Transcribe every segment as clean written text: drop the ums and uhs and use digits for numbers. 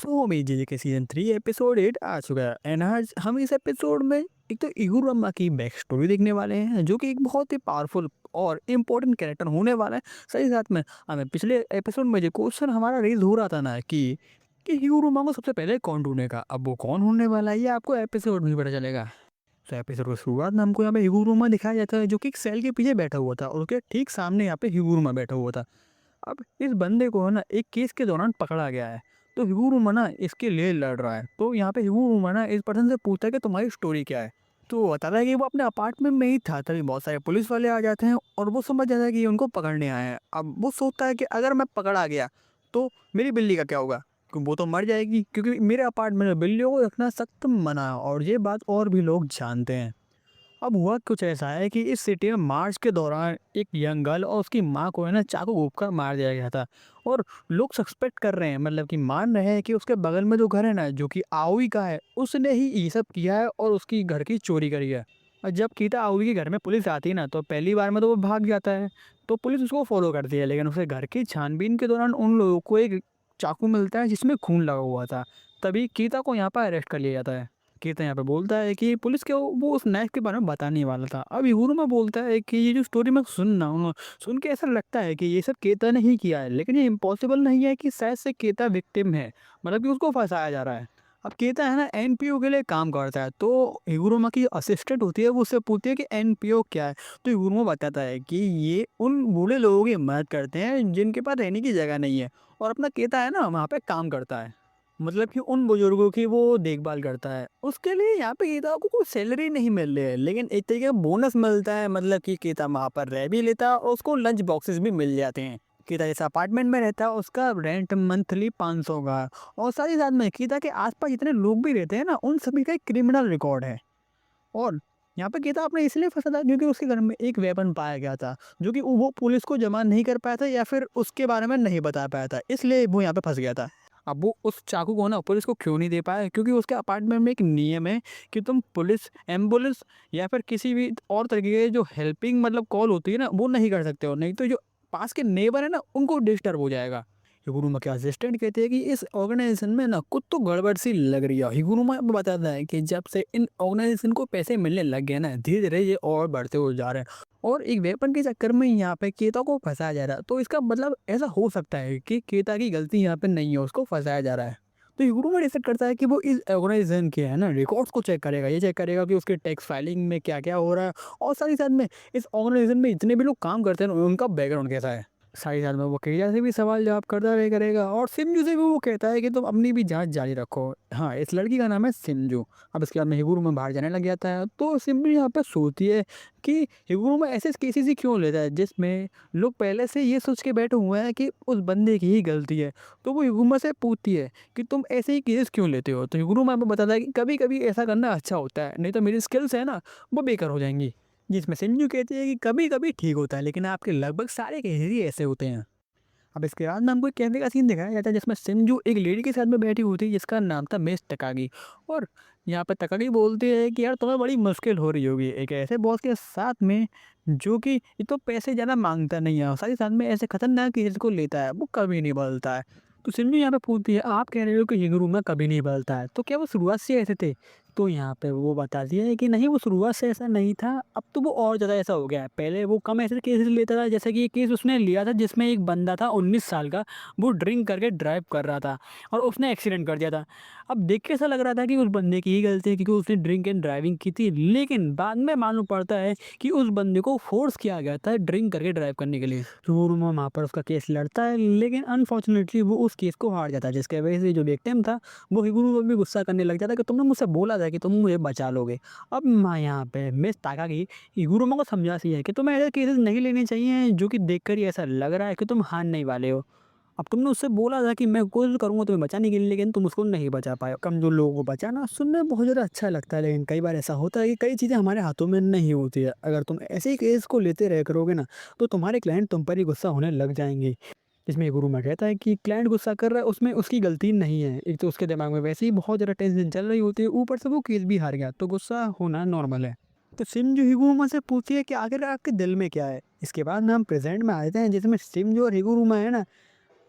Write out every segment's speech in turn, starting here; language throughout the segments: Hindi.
सो मेजी के सीजन 3 एपिसोड 8 आ चुका है एंड आज हम इस एपिसोड में एक तो इगुरम्मा की बैक स्टोरी देखने वाले हैं जो कि एक बहुत ही पावरफुल और इम्पोर्टेंट कैरेक्टर होने वाला है। सही साथ में हमें पिछले एपिसोड में जो क्वेश्चन हमारा रेज हो रहा था ना कि हिगुरुमा को सबसे पहले कौन ढूंढेगा, अब वो कौन ढूंढने वाला है ये आपको एपिसोड में ही पता चलेगा। तो एपिसोड की शुरुआत में हमको यहाँ पे हिगुरुमा दिखाया जाता है जो कि एक सेल के पीछे बैठा हुआ था और उसके ठीक सामने यहाँ पे हिगुरुमा बैठा हुआ था। अब इस बंदे को है ना एक केस के दौरान पकड़ा गया है। तो हिगुरुमा ना इसके लिए लड़ रहा है। तो यहाँ पे हिगुरुमा ना इस पर्सन से पूछता है कि तुम्हारी स्टोरी क्या है। तो वो बताता है कि वो अपने अपार्टमेंट में ही था, तभी बहुत सारे पुलिस वाले आ जाते हैं और वो समझ जाता है कि ये उनको पकड़ने आए हैं। अब वो सोचता है कि अगर मैं पकड़ा गया तो मेरी बिल्ली का क्या होगा, क्योंकि वो तो मर जाएगी, क्योंकि मेरे अपार्टमेंट में बिल्लियों को रखना सख्त मना है और ये बात और भी लोग जानते हैं। अब हुआ कुछ ऐसा है कि इस सिटी में मार्च के दौरान एक यंग गर्ल और उसकी माँ को है ना चाकू घोंपकर मार दिया गया था। और लोग सस्पेक्ट कर रहे हैं, मतलब कि मान रहे हैं कि उसके बगल में जो घर है ना जो कि आओई का है, उसने ही ये सब किया है और उसकी घर की चोरी करी है। और जब कीता आओई के घर में पुलिस आती है ना तो पहली बार में तो वो भाग जाता है। तो पुलिस उसको फॉलो करती है, लेकिन उसके घर की छानबीन के दौरान उन लोगों को एक चाकू मिलता है जिसमें खून लगा हुआ था। तभी कीता को यहाँ पर अरेस्ट कर लिया जाता है। कीता यहाँ पे बोलता है कि पुलिस के वो उस नाइफ के बारे में बताने वाला था। अब हिगुरुमा बोलता है कि ये जो स्टोरी मैं सुन रहा हूँ, सुन के ऐसा लगता है कि ये सब केता ने ही किया है, लेकिन ये इम्पॉसिबल नहीं है कि शायद से केता विक्टिम है, मतलब कि उसको फंसाया जा रहा है। अब केता है ना एनपीओ के लिए काम करता है। तो हिगुरुमा की असिस्टेंट होती है, वो उससे पूछती है कि एनपीओ क्या है। तो हिगुरुमा बताता है कि ये उन बूढ़े लोगों की मदद करते हैं जिनके पास रहने की जगह नहीं है, और अपना केता है ना वहाँ पे काम करता है, मतलब कि उन बुजुर्गों की वो देखभाल करता है। उसके लिए यहाँ पे गीता को कोई सैलरी नहीं मिल रही है, लेकिन एक तरीके का बोनस मिलता है, मतलब कि गीता वहाँ पर रह भी लेता है और उसको लंच बॉक्सेस भी मिल जाते हैं। गीता जैसा अपार्टमेंट में रहता है, उसका रेंट मंथली 500 का है। और साथ ही साथ में गीता के आसपास जितने लोग भी रहते हैं ना उन सभी का एक क्रिमिनल रिकॉर्ड है। और यहाँ पे गीता आपने इसलिए फंसा था क्योंकि उसके घर में एक वेपन पाया गया था जो कि वो पुलिस को जमा नहीं कर पाया था या फिर उसके बारे में नहीं बता पाया था, इसलिए वो यहाँ पे फंस गया था। अब वो उस चाकू को ना पुलिस को क्यों नहीं दे पाया, क्योंकि उसके अपार्टमेंट में एक नियम है कि तुम पुलिस, एम्बुलेंस या फिर किसी भी और तरीके के जो हेल्पिंग मतलब कॉल होती है ना वो नहीं कर सकते हो, नहीं तो जो पास के नेबर है ना उनको डिस्टर्ब हो जाएगा। हिगुरुमा के असिस्टेंट कहते हैं कि इस ऑर्गेनाइजेशन में ना कुछ तो गड़बड़ सी लग रही है। हिगुरुमा बताता है कि जब से इन ऑर्गेनाइजेशन को पैसे मिलने लग गए ना धीरे धीरे ये और बढ़ते हुए जा रहे हैं और एक वेपन के चक्कर में यहाँ पे केता को फंसाया जा रहा है। तो इसका मतलब ऐसा हो सकता है कि केता की गलती यहाँ पे नहीं है, उसको फंसाया जा रहा है। तो हिगुरुमा डिसाइड करता है कि वो इस ऑर्गेनाइजेशन के है ना रिकॉर्ड्स को चेक करेगा, ये चेक करेगा कि उसके टैक्स फाइलिंग में क्या क्या हो रहा है और साथ ही साथ में इस ऑर्गेनाइजेशन में जितने भी लोग काम करते हैं उनका बैकग्राउंड कैसा है। साथ ही साथ में वो केजा से भी सवाल जवाब करता रहे करेगा और सिमजू से भी वो कहता है कि तुम अपनी भी जांच जारी रखो। हाँ, इस लड़की का नाम है सिमजू। अब इसके बाद में हिगुरुमा बाहर जाने लग जाता है तो सिमजू यहाँ पे सोचती है कि हिगुरुमा ऐसे केसेस ही क्यों लेता है जिसमें लोग पहले से ये सोच के बैठे हुए हैं कि उस बंदे की ही गलती है। तो वो हिगुरुमा से पूछती है कि तुम ऐसे ही केसेस क्यों लेते हो। तो हिगुरुमा हमें बताता है कि कभी कभी ऐसा करना अच्छा होता है, नहीं तो मेरी स्किल्स है ना वो बेकार हो जाएंगी। जिसमें सिंजू कहती है कि कभी कभी ठीक होता है, लेकिन आपके लगभग सारे केसेस ही ऐसे होते हैं। अब इसके बाद में हमको एक कैफे का सीन दिखाया जाता है जिसमें सिंजू एक लेडी के साथ में बैठी हुई थी जिसका नाम था मिस तकागी। और यहाँ पर तकागी बोलती है कि यार तुम्हें बड़ी मुश्किल हो रही होगी एक ऐसे बॉस के साथ में जो कि ये तो पैसे ज़्यादा मांगता नहीं है और साथ ही साथ में ऐसे खतरनाक केस को लेता है, वो कभी नहीं बदलता है। तो सिंजू यहाँ पे पूछती है आप कह रहे हो कि हिगुरुमा कभी नहीं बदलता है, तो क्या वो शुरुआत से ऐसे थे। तो यहाँ पे वो बताती है कि नहीं, वो शुरुआत से ऐसा नहीं था, अब तो वो और ज़्यादा ऐसा हो गया है। पहले वो कम ऐसे केसेस लेता था, जैसे कि ये केस उसने लिया था जिसमें एक बंदा था 19 साल का, वो ड्रिंक करके ड्राइव कर रहा था और उसने एक्सीडेंट कर दिया था। अब देख के ऐसा लग रहा था कि उस बंदे की ही गलती है क्योंकि उसने ड्रिंक एंड ड्राइविंग की थी, लेकिन बाद में मालूम पड़ता है कि उस बंदे को फोर्स किया गया था ड्रिंक करके ड्राइव करने के लिए। शोरूम वहाँ पर उसका केस लड़ता है, लेकिन अनफॉर्चुनेटली वो उस केस को हार जाता है, जिसके वजह से जो विक्टिम था वो हिगुरू को भी गुस्सा करने लग जाता है कि तुमने मुझसे बोला था कि तुम मुझे बचा लोगे। अब मैं यहाँ पे मिस ताकागी हिगुरुमा को समझाती है कि तुम्हें ऐसे केसेस नहीं लेने चाहिए जो कि देखकर ही ऐसा लग रहा है कि तुम हारने ही वाले हो। अब तुमने उससे बोला था कि मैं कोशिश करूँगा तुम्हें बचाने के लिए, लेकिन तुम उसको नहीं बचा पाए। कमज़ोर लोगों को बचाना सुनने में बहुत ज़्यादा अच्छा लगता है, लेकिन कई बार ऐसा होता है कि कई चीज़ें हमारे हाथों में नहीं होती है। अगर तुम ऐसे ही केस को लेते रह करोगे ना तो तुम्हारे क्लाइंट तुम पर ही गुस्सा होने लग जाएंगे। इसमें गुरुमा कहता है कि क्लाइंट गुस्सा कर रहा है उसमें उसकी गलती नहीं है, एक तो उसके दिमाग में वैसे ही बहुत ज़्यादा टेंशन चल रही होती है, ऊपर से वो केस भी हार गया तो गुस्सा होना नॉर्मल है। तो सिमजू हिगुरुमा से पूछती है कि आखिर आपके दिल में क्या है। इसके बाद ना हम प्रेजेंट में आते हैं जिसमें सिमजू और हिगुरुमा है ना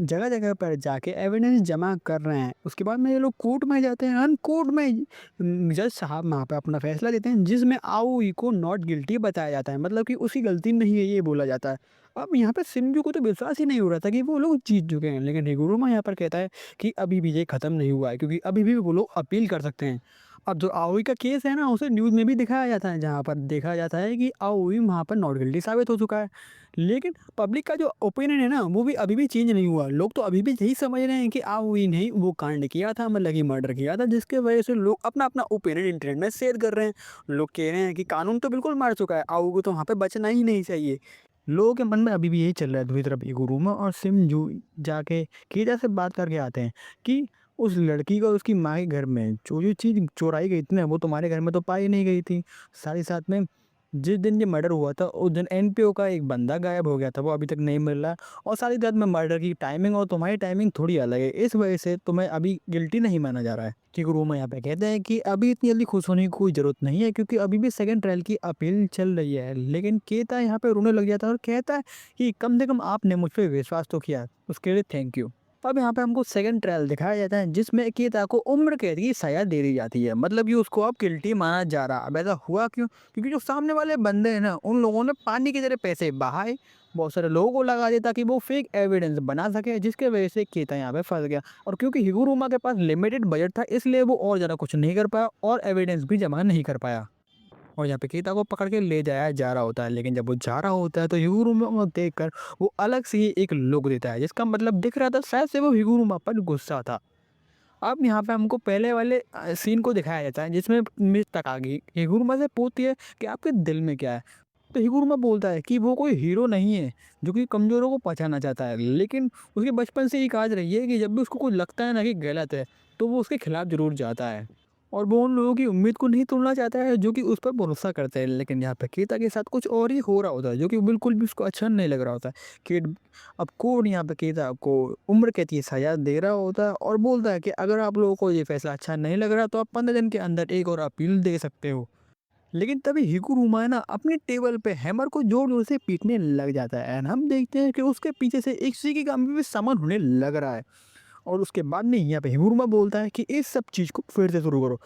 जगह जगह पर जाके एविडेंस जमा कर रहे हैं। उसके बाद में ये लोग कोर्ट में जाते हैं। कोर्ट में जज साहब वहाँ पे अपना फैसला देते हैं, जिसमें आओई को नॉट गिल्टी बताया जाता है, मतलब कि उसकी गलती नहीं है ये बोला जाता है। अब यहाँ पे सिंजू को तो विश्वास ही नहीं हो रहा था कि वो लोग जीत चुके हैं, लेकिन हिगुरुमा यहाँ पर कहता है कि अभी भी ये खत्म नहीं हुआ है, क्योंकि अभी भी वो लोग अपील कर सकते हैं। अब जो आओई का केस है ना, उसे न्यूज़ में भी दिखाया जाता है, जहाँ पर देखा जाता है कि आओई वहाँ पर नॉट गिल्टी साबित हो चुका है। लेकिन पब्लिक का जो ओपिनियन है ना, वो भी अभी भी चेंज नहीं हुआ। लोग तो अभी भी यही समझ रहे हैं कि आओई ने ही वो कांड किया था, मतलब कि मर्डर किया था, जिसके वजह से लोग अपना अपना ओपिनियन इंटरनेट में शेयर कर रहे हैं। लोग कह रहे हैं कि कानून तो बिल्कुल मार चुका है, आओ को तो वहाँ पे बचना ही नहीं चाहिए। लोगों के मन में अभी भी यही चल रहा है। दूसरी तरफ इगुरुमा और सिमजू जाके कीजा से बात करके आते हैं कि उस लड़की का उसकी माँ के घर में जो जो चीज़ चुराई गई थी ना, वो तुम्हारे घर में तो पाई नहीं गई थी। साथ ही साथ में जिस दिन ये मर्डर हुआ था, उस दिन एनपीओ का एक बंदा गायब हो गया था, वो अभी तक नहीं मिल रहा। और साथ ही साथ में मर्डर की टाइमिंग और तुम्हारी टाइमिंग थोड़ी अलग है, इस वजह से तुम्हें अभी गिल्टी नहीं माना जा रहा है। कि रूम यहाँ पे कहते हैं कि अभी इतनी जल्दी खुश होने की कोई ज़रूरत नहीं है, क्योंकि अभी भी सेकंड ट्रायल की अपील चल रही है। लेकिन केता यहाँ पे रोने लग जाता है और कहता है कि कम से कम आपने मुझ पे विश्वास तो किया, उसके लिए थैंक यू। अब यहाँ पे हमको सेकंड ट्रायल दिखाया जाता है, जिसमें केता को उम्र कैद की सजा दे दी जाती है, मतलब कि उसको अब गिल्टी माना जा रहा है। अब ऐसा हुआ क्यों? क्योंकि जो सामने वाले बंदे हैं ना, उन लोगों ने पानी की तरह पैसे बहाए, बहुत सारे लोगों को लगा दिया ताकि वो फेक एविडेंस बना सके, जिसके वजह से केता यहाँ पे फंस गया। और क्योंकि हिगुरुमा के पास लिमिटेड बजट था, इसलिए वो और ज़्यादा कुछ नहीं कर पाया और एविडेंस भी जमा नहीं कर पाया। और यहाँ पे केता को पकड़ के ले जाया जा रहा होता है, लेकिन जब वो जा रहा होता है तो हिगुरुमा को देखकर वो अलग से ही एक लुक देता है, जिसका मतलब दिख रहा था शायद से वो हिगुरुमा पर गुस्सा था। अब यहाँ पे हमको पहले वाले सीन को दिखाया जाता है, जिसमें मिस तकागी हिगुरुमा से पूछती है कि आपके दिल में क्या है। तो हिगुरुमा बोलता है कि वो कोई हीरो नहीं है जो कि कमज़ोरों को पहचानना चाहता है, लेकिन उसके बचपन से ही काज रही है कि जब भी उसको कुछ लगता है ना कि गलत है, तो वो उसके खिलाफ ज़रूर जाता है। और वो उन लोगों की उम्मीद को नहीं तोड़ना चाहता है जो कि उस पर भरोसा करते हैं। लेकिन यहाँ पे केता के साथ कुछ और ही हो रहा होता है, जो कि बिल्कुल भी उसको अच्छा नहीं लग रहा होता है। कि अब कोर्ट यहाँ पे केता को उम्र कैद की सजा दे रहा होता है और बोलता है कि अगर आप लोगों को ये फैसला अच्छा नहीं लग रहा, तो आप 15 दिन के अंदर एक और अपील दे सकते हो। लेकिन तभी हिकुरुमा है ना, अपनी टेबल पे हैमर को जोर-जोर से पीटने लग जाता है, एंड हम देखते हैं कि उसके पीछे से एक सीकी का भी सामान होने लग रहा है। और उसके बाद में यहाँ पे हिकुरुमा बोलता है कि इस सब चीज़ को फिर से शुरू करो।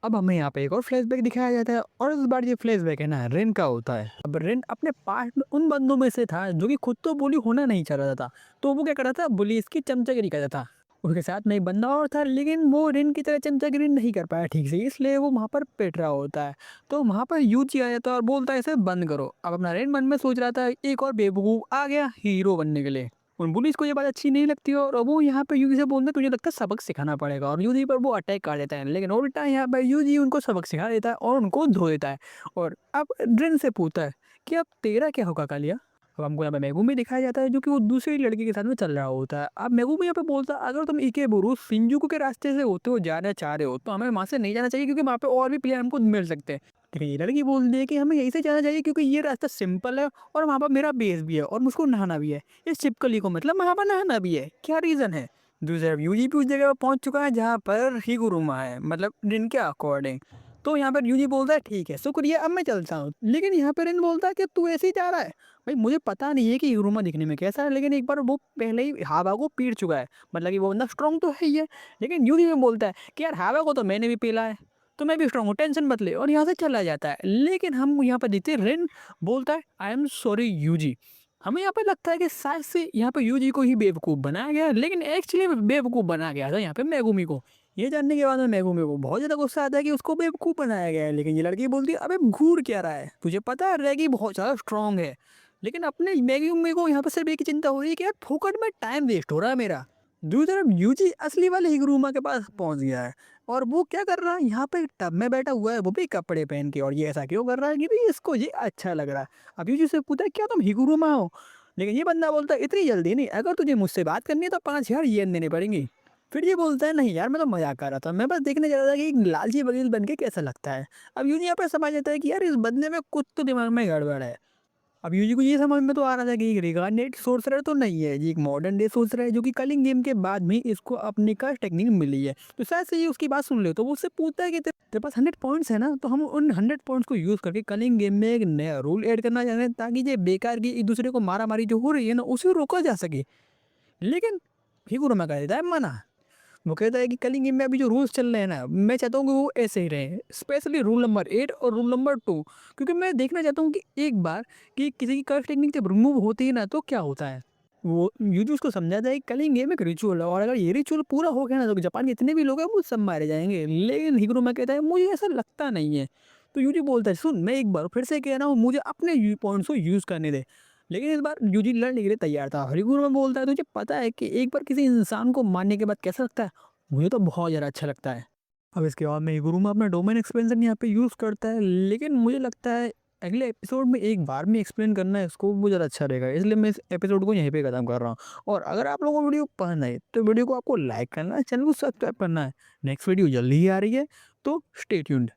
अब हमें यहाँ पे एक और फ्लैशबैक दिखाया जाता है, और इस बार ये फ्लैशबैक है ना रेन का होता है। अब रेन अपने पास्ट में उन बंदों में से था जो कि खुद तो बुली होना नहीं चाह रहा था, तो वो क्या कर रहा था, बुली इसकी चमचागिरी करता था। उसके साथ में एक बंदा और था, लेकिन वो रेन की तरह चमचागिरी नहीं कर पाया ठीक से, इसलिए वो वहाँ पर पिट रहा होता है। तो वहाँ पर यूची आ जाता है और बोलता है इसे बंद करो। अब अपना रेन मन में सोच रहा था एक और बेवकूफ़ आ गया हीरो बनने के लिए। उन पुलिस को ये बात अच्छी नहीं लगती और वो यहाँ पे यूजी से बोलते हैं तुझे लगता है सबक सिखाना पड़ेगा, और यूजी पर वो अटैक कर देता है। लेकिन उल्टा यहाँ पे यूजी उनको सबक सिखा देता है और उनको धो देता है। और अब ड्रिन से पूछता है कि अब तेरा क्या होगा कालिया। अब हमको यहाँ पे मेगुमी दिखाया जाता है, जो कि वो दूसरी लड़की के साथ में चल रहा होता है। अब मेगुमी यहाँ पे बोलता है अगर तुम इकेबुरु शिंजुकू के रास्ते से होते हो जाना चाह रहे हो, तो हमें वहाँ से नहीं जाना चाहिए, क्योंकि वहाँ पे और भी प्लेयर हमको मिल सकते हैं। लेकिन ये लड़की बोलती है कि हमें यहीं से जाना चाहिए, क्योंकि ये रास्ता सिंपल है और वहाँ पर मेरा बेस भी है और मुझको नहाना भी है। इस छिपकली को मतलब वहाँ पर नहाना भी है, क्या रीज़न है? दूसरी तरफ यूजी भी उस जगह पर पहुँच चुका है जहाँ पर हिगुरुमा है, मतलब रिन के अकॉर्डिंग। तो यहाँ पर यूजी बोलता है ठीक है शुक्रिया, अब मैं चलता हूँ। लेकिन यहाँ पर रिन बोलता है कि तू ऐसे ही जा रहा है। भाई मुझे पता नहीं है कि हिगुरुमा दिखने में कैसा है, लेकिन एक बार वो पहले ही हावा को पीट चुका है, मतलब कि वो बंदा स्ट्रॉन्ग तो है ही है। लेकिन यूजी में बोलता है कि यार हावा को तो मैंने भी पीला है, तो मैं भी स्ट्रॉन्ग हूँ, टेंशन मत ले, और यहाँ से चला जाता है। लेकिन हम यहाँ पर देखते हैं रेन बोलता है आई एम सॉरी यूजी। हमें यहाँ पे लगता है कि शायद से यहाँ पे यूजी को ही बेवकूफ़ बनाया गया है, लेकिन एक्चुअली बेवकूफ़ बनाया गया था यहाँ पे मेगुमी को। ये जानने के बाद में मेगुमी को बहुत ज़्यादा गुस्सा आता है कि उसको बेवकूफ़ बनाया गया है। लेकिन ये लड़की बोलती है अबे घूर क्या रहा है, तुझे पता है रेगी बहुत ज़्यादा स्ट्रॉन्ग है। लेकिन अपने मेगुमी को यहाँ पर सिर्फ एक ही चिंता हो रही है कि यार फोकट में टाइम वेस्ट हो रहा है मेरा। दूसरी तरफ यूजी असली वाले हिगुरुमा के पास पहुंच गया है, और वो क्या कर रहा है, यहाँ पे टब में बैठा हुआ है, वो भी कपड़े पहन के। और ये ऐसा क्यों कर रहा है कि भाई इसको ये अच्छा लग रहा है। अब यूजी से पूछा है क्या तुम हिगुरुमा हो? लेकिन ये बंदा बोलता है इतनी जल्दी नहीं, अगर तुझे मुझसे बात करनी है तो 5,000 येन देने पड़ेंगी। फिर ये बोलता है नहीं यार मैं तो मजाक कर रहा था, मैं बस देखने जा रहा था कि एक लालची वकील बन के कैसा लगता है। अब यूजी यहाँ पे समझ जाता है कि यार इस बंदे में कुछ तो दिमाग में गड़बड़ है। अब यूजी को ये समझ में तो आ रहा था कि एक रिगार्डेड सोर्सरर तो नहीं है, ये एक मॉडर्न डे सोर्सरर है, जो कि कलिंग गेम के बाद में इसको अपने का टेक्निक मिली है। तो शायद से ये उसकी बात सुन ले, तो वो उससे पूछता है कि तेरे पास 100 पॉइंट्स है ना, तो हम उन 100 पॉइंट्स को यूज़ करके कलिंग गेम में एक नया रूल ऐड करना चाहते हैं, ताकि ये बेकार की एक दूसरे को मारा मारी जो हो रही है ना, उसे रोका जा सके। लेकिन हिगुरमा कर देता है मना। वो कहता है कि कलिंग में अभी जो रूल्स चल रहे हैं ना, मैं चाहता हूँ कि वो ऐसे ही रहें। स्पेशली रूल नंबर 8 और रूल नंबर 2, क्योंकि मैं देखना चाहता हूँ कि एक बार कि किसी की कर्स टेक्निक जब रिमूव होती है ना, तो क्या होता है? वो यूजुस उसको समझाता है कि कलिंग गेम एक रिचुअल है और अगर ये रिचुअल पूरा हो गया ना, तो जापान के जितने भी लोग हैं वो सब मारे जाएँगे। लेकिन हिगुरमा कहता है मुझे ऐसा लगता नहीं है। तो यूजी बोलता है सुन, मैं एक बार फिर से कह रहा हूँ, मुझे अपने व्यू पॉइंट्स को यूज़ करने दे। लेकिन इस बार यूजी लड़ने के लिए तैयार था। हिगुरमा बोलता है तुझे पता है कि एक बार किसी इंसान को मारने के बाद कैसा लगता है? मुझे तो बहुत ज़्यादा अच्छा लगता है। अब इसके बाद में हिगुरमा अपना डोमेन एक्सपेंशन यहाँ पे यूज़ करता है, लेकिन मुझे लगता है अगले एपिसोड में एक बार में एक्सप्लेन करना है इसको, वो ज़्यादा अच्छा रहेगा। इसलिए मैं इस एपिसोड को यहीं पे खत्म कर रहा हूँ। और अगर आप लोगों को वीडियो पसंद आई, तो वीडियो को आपको लाइक करना है, चैनल को सब्सक्राइब करना है। नेक्स्ट वीडियो जल्दी ही आ रही है, तो स्टे ट्यून्ड।